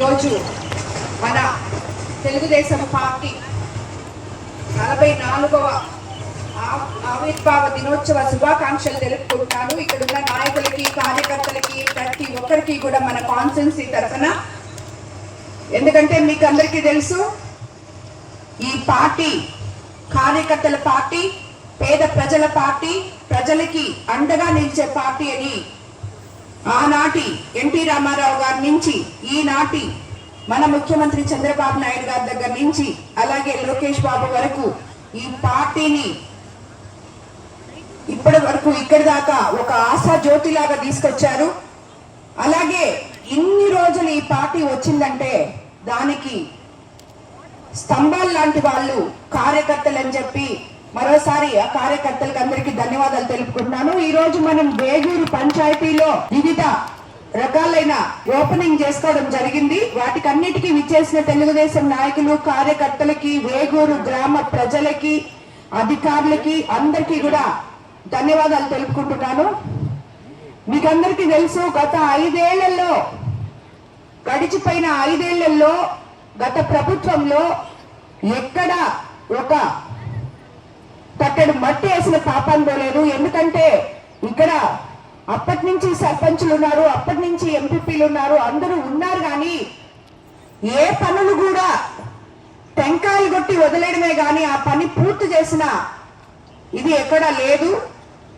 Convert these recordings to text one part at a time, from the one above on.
రోజు మన తెలుగుదేశం పార్టీ 44వ ఆవిర్భావ దినోత్సవ శుభాకాంక్షలు తెలుపుకుంటాను. ఇక్కడున్న నాయకులకి, కార్యకర్తలకి, ప్రతి ఒక్కరికి కూడా మన కాన్స్టిట్యున్సీ తరఫున. ఎందుకంటే మీకు అందరికీ తెలుసు, ఈ పార్టీ కార్యకర్తల పార్టీ, పేద ప్రజల పార్టీ, ప్రజలకి అండగా నిలిచే పార్టీ అని ఆనాటి ఎన్టీ రామారావు గారి నుంచి ఈనాటి మన ముఖ్యమంత్రి చంద్రబాబు నాయుడు గారి దగ్గర నుంచి అలాగే లోకేష్ బాబు వరకు ఈ పార్టీని ఇప్పటి వరకు ఇక్కడి దాకా ఒక ఆశా జ్యోతిలాగా తీసుకొచ్చారు. అలాగే ఇన్ని రోజులు ఈ పార్టీ వచ్చిందంటే దానికి స్తంభాలు లాంటి వాళ్ళు కార్యకర్తలు అని చెప్పి మరోసారి ఆ కార్యకర్తలకు అందరికీ ధన్యవాదాలు తెలుపుకుంటున్నాను. ఈ రోజు మనం వేగూరు పంచాయతీలో వివిధ రకాలైన ఓపెనింగ్ చేసుకోవడం జరిగింది. వాటికన్నిటికీ విచ్చేసిన తెలుగుదేశం నాయకులు, కార్యకర్తలకి, వేగూరు గ్రామ ప్రజలకి, అధికారులకి అందరికీ కూడా ధన్యవాదాలు తెలుపుకుంటున్నాను. మీకందరికీ తెలుసు, గడిచిపోయిన 5 ఏళ్లలో గత ప్రభుత్వంలో ఎక్కడ ఒక కట్టెడు మట్టి వేసిన పాపాన్ని పోలేదు. ఎందుకంటే ఇక్కడ అప్పటి నుంచి సర్పంచులు ఉన్నారు, అప్పటి నుంచి ఎంపీపీలు ఉన్నారు, అందరూ ఉన్నారు. కానీ ఏ పనులు కూడా టెంకాయలు కొట్టి వదిలేయడమే కానీ ఆ పని పూర్తి చేసిన ఇది ఎక్కడా లేదు.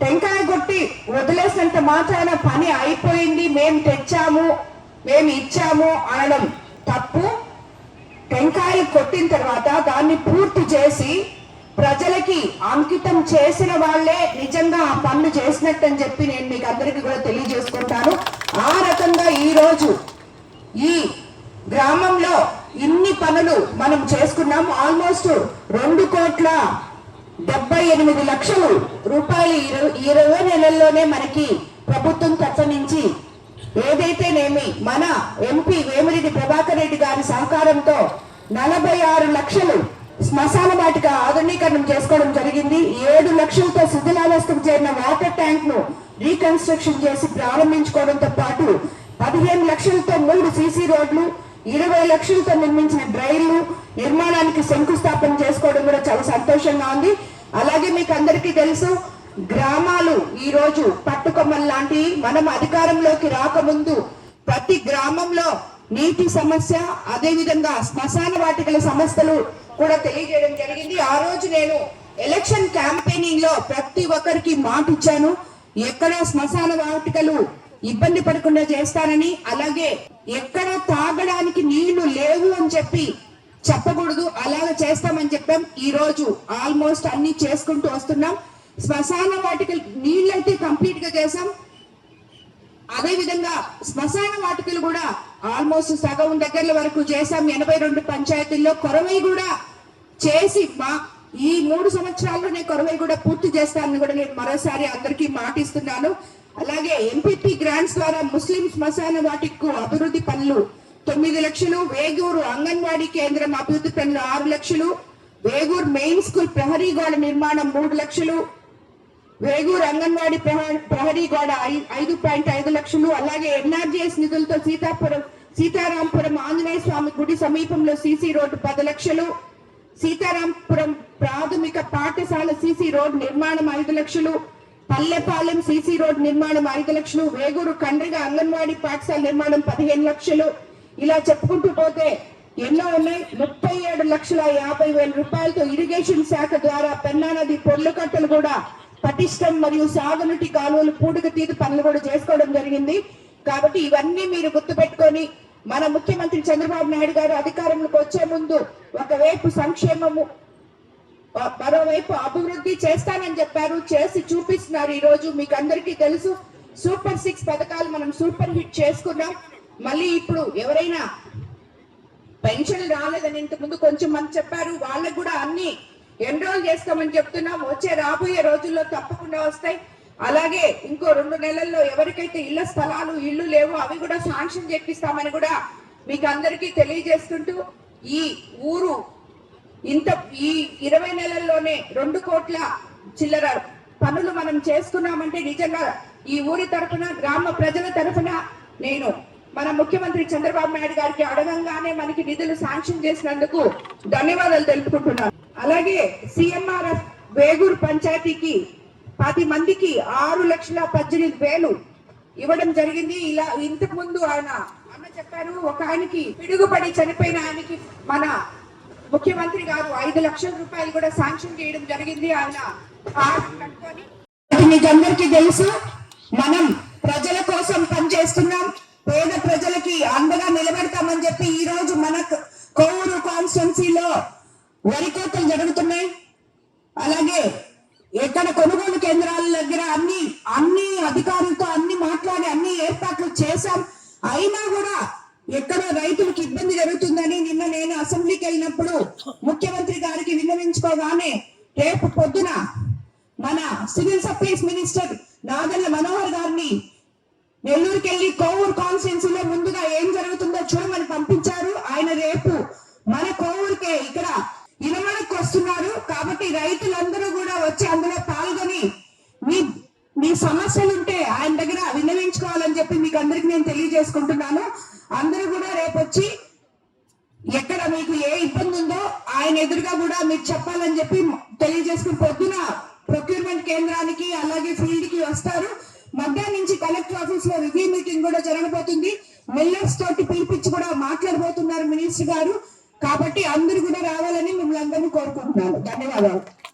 టెంకాయ కొట్టి వదిలేసినంత మాత్రాన పని అయిపోయింది, మేము తెచ్చాము, మేము ఇచ్చాము అనడం తప్పు. టెంకాయలు కొట్టిన తర్వాత దాన్ని పూర్తి చేసి ప్రజలకి అంకితం చేసిన వాళ్లే నిజంగా ఆ పనులు చేసినట్టు అని చెప్పి నేను మీకు అందరికీ కూడా తెలియజేసుకుంటాను. ఆ రకంగా ఈ రోజు ఈ గ్రామంలో ఇన్ని పనులు మనం చేసుకున్నాం. ఆల్మోస్ట్ 2,78,00,000 రూపాయలు 20 నెలల్లోనే మనకి ప్రభుత్వం తరఫు నుంచి ఏదైతేనేమి మన ఎంపీ వేమిరెడ్డి ప్రభాకర్ రెడ్డి గారి సహకారంతో 46 లక్షలు శ్మశాన వాటిక ఆధునీకరణం చేసుకోవడం జరిగింది. 7 లక్షలతో శిథిలావస్థకు చేరిన వాటర్ ట్యాంక్ ను రీకన్స్ట్రక్షన్ చేసి ప్రారంభించుకోవడంతో పాటు 15 లక్షలతో 3 సీసీ రోడ్లు, 20 లక్షలతో నిర్మించిన డ్రైన్లు నిర్మాణానికి శంకుస్థాపన చేసుకోవడం కూడా చాలా సంతోషంగా ఉంది. అలాగే మీకు అందరికీ తెలుసు, గ్రామాలు ఈ రోజు పట్టుకొమ్మలు లాంటి మనం అధికారంలోకి రాకముందు ప్రతి గ్రామంలో నీటి సమస్య, అదే విధంగా శ్మశాన వాటికల సమస్యలు కూడా తెలియజేయడం జరిగింది. ఆ రోజు నేను ఎలక్షన్ క్యాంపెయినింగ్ లో ప్రతి ఒక్కరికి మాట ఇచ్చాను, ఎక్కడ శ్మశాన వాటికలు ఇబ్బంది పడకుండా చేస్తానని, అలాగే ఎక్కడ తాగడానికి నీళ్లు లేవు అని చెప్పి చెప్పకూడదు, అలాగే చేస్తామని చెప్పాం. ఈ రోజు ఆల్మోస్ట్ అన్ని చేసుకుంటూ వస్తున్నాం. శ్మశాన వాటికలు నీళ్ళైతే కంప్లీట్ గా చేసాం. అదే విధంగా శ్మశాన వాటికలు కూడా ఆల్మోస్ట్ సగం దగ్గర వరకు చేశాం. 82 పంచాయతీల్లో కొరవై కూడా చేసి ఈ 3 సంవత్సరాల్లోనే కొరవై కూడా పూర్తి చేస్తానని కూడా నేను మరోసారి అందరికీ మాటిస్తున్నాను. అలాగే ఎంపీపీ గ్రాంట్స్ ద్వారా ముస్లిం శ్మశాన వాటికు అభివృద్ధి పనులు 9 లక్షలు, వేగూరు అంగన్వాడీ కేంద్రం అభివృద్ధి పనులు 6 లక్షలు, వేగూరు మెయిన్ స్కూల్ ప్రహరీ గోడ నిర్మాణం 3 లక్షలు, వేగూరు అంగన్వాడీ ప్రహరీ గోడ 5.5 లక్షలు, అలాగే ఎన్ఆర్జీఎస్ నిధులతో సీతారాంపురం ఆంజనేయ స్వామి గుడి సమీపంలో సీసీ రోడ్డు 10 లక్షలు, సీతారాంపురం ప్రాథమిక పాఠశాల సీసీ రోడ్ నిర్మాణం 5 లక్షలు, పల్లెపాలెం సీసీ రోడ్ నిర్మాణం 5 లక్షలు, వేగూరు కండ్రిగ అంగన్వాడీ పాఠశాల నిర్మాణం 15 లక్షలు. ఇలా చెప్పుకుంటూ పోతే ఎన్నో ఉన్నాయి. 37,50,000 రూపాయలతో ఇరిగేషన్ శాఖ ద్వారా పెన్నా నది పొర్లు కట్టలు కూడా పటిష్టం మరియు సాగునీటి కాలువలు పూడిక తీదు పనులు కూడా చేసుకోవడం జరిగింది. కాబట్టి ఇవన్నీ మీరు గుర్తుపెట్టుకొని మన ముఖ్యమంత్రి చంద్రబాబు నాయుడు గారు అధికారంలోకి వచ్చే ముందు ఒకవైపు సంక్షేమము, మరోవైపు అభివృద్ధి చేస్తానని చెప్పారు, చేసి చూపిస్తున్నారు. ఈ రోజు మీకు అందరికీ తెలుసు, సూపర్ 6 పథకాలు మనం సూపర్ హిట్ చేసుకున్నాం. మళ్ళీ ఇప్పుడు ఎవరైనా పెన్షన్లు రాలేదని ఇంతకుముందు కొంచెం మంది చెప్పారు, వాళ్ళకు కూడా అన్ని ఎన్రోల్ చేస్తామని చెప్తున్నాం. రాబోయే రోజుల్లో తప్పకుండా వస్తాయి. అలాగే ఇంకో 2 నెలల్లో ఎవరికైతే ఇళ్ల స్థలాలు, ఇళ్లు లేవో అవి కూడా శాంక్షన్ చేపిస్తామని కూడా మీకు అందరికీ తెలియజేస్తుంటూ, ఈ ఊరు ఈ 20 నెలల్లోనే 2 కోట్ల చిల్లర పనులు మనం చేసుకున్నామంటే నిజంగా ఈ ఊరి తరఫున, గ్రామ ప్రజల తరఫున నేను మన ముఖ్యమంత్రి చంద్రబాబు నాయుడు గారికి అడగంగానే మనకి నిధులు శాంక్షన్ చేసినందుకు ధన్యవాదాలు తెలుపుకుంటున్నాను. అలాగే సిఎంఆర్ఎఫ్ వేగూరు పంచాయతీకి 10 మందికి 6,18,000 ఇవ్వడం జరిగింది. ఇలా ఇంతకు ముందు ఆయన అన్న చెప్పారు, ఒక ఆయనకి పిడుగుపడి చనిపోయిన ఆయనకి మన ముఖ్యమంత్రి గారు 5 లక్షల రూపాయలు కూడా శాంక్షన్ చేయడం జరిగింది. ఆయన మీకు అందరికీ తెలుసు, మనం ప్రజల కోసం పనిచేస్తున్నాం, పేద ప్రజలకి అండగా నిలబెడతామని చెప్పి ఈ రోజు మన కోవూరు కాన్స్టిట్యున్సీలో వరి కోతలు జరుగుతున్నాయి. అలాగే ఎక్కడ కొనుగోలు కేంద్రాల దగ్గర అన్ని అధికారులతో అన్ని మాట్లాడి అన్ని ఏర్పాట్లు చేశాం. అయినా కూడా ఎక్కడో రైతులకు ఇబ్బంది జరుగుతుందని నిన్న నేను అసెంబ్లీకి వెళ్ళినప్పుడు ముఖ్యమంత్రి గారికి విన్నవించుకోగానే రేపు పొద్దున మన civil supplies minister Nadella Manohar గారిని నెల్లూరుకి వెళ్లి కోవూరు కాన్స్టిట్యున్సీలో ముందుగా ఏం జరుగుతుందో చూడమని పంపించారు. ఆయన రేపు మన కోవూరుకే ఇక్కడ ఇనమడకు వస్తున్నారు. కాబట్టి రైతులందరూ కూడా వచ్చి అందులో పాల్గొని మీ సమస్యలుంటే ఆయన దగ్గర విన్నవించుకోవాలని చెప్పి మీకు అందరికి నేను తెలియజేసుకుంటున్నాను. అందరూ కూడా రేపు వచ్చి ఎక్కడ మీకు ఏ ఇబ్బంది ఉందో ఆయన ఎదురుగా కూడా మీరు చెప్పాలని చెప్పి తెలియజేసుకుని పొద్దున ప్రొక్యూర్మెంట్ కేంద్రానికి అలాగే ఫీల్డ్ కి వస్తారు. మధ్యాహ్నం నుంచి కలెక్టర్ ఆఫీస్ లో రివ్యూ మీటింగ్ కూడా జరగబోతుంది. మిల్లర్స్ తోటి పిలిపించి కూడా మాట్లాడబోతున్నారు మినిస్టర్ గారు. కాబట్టి అందరూ కూడా రావాలని మిమ్మల్ని అందరినీ కోరుకుంటున్నాను. ధన్యవాదాలు.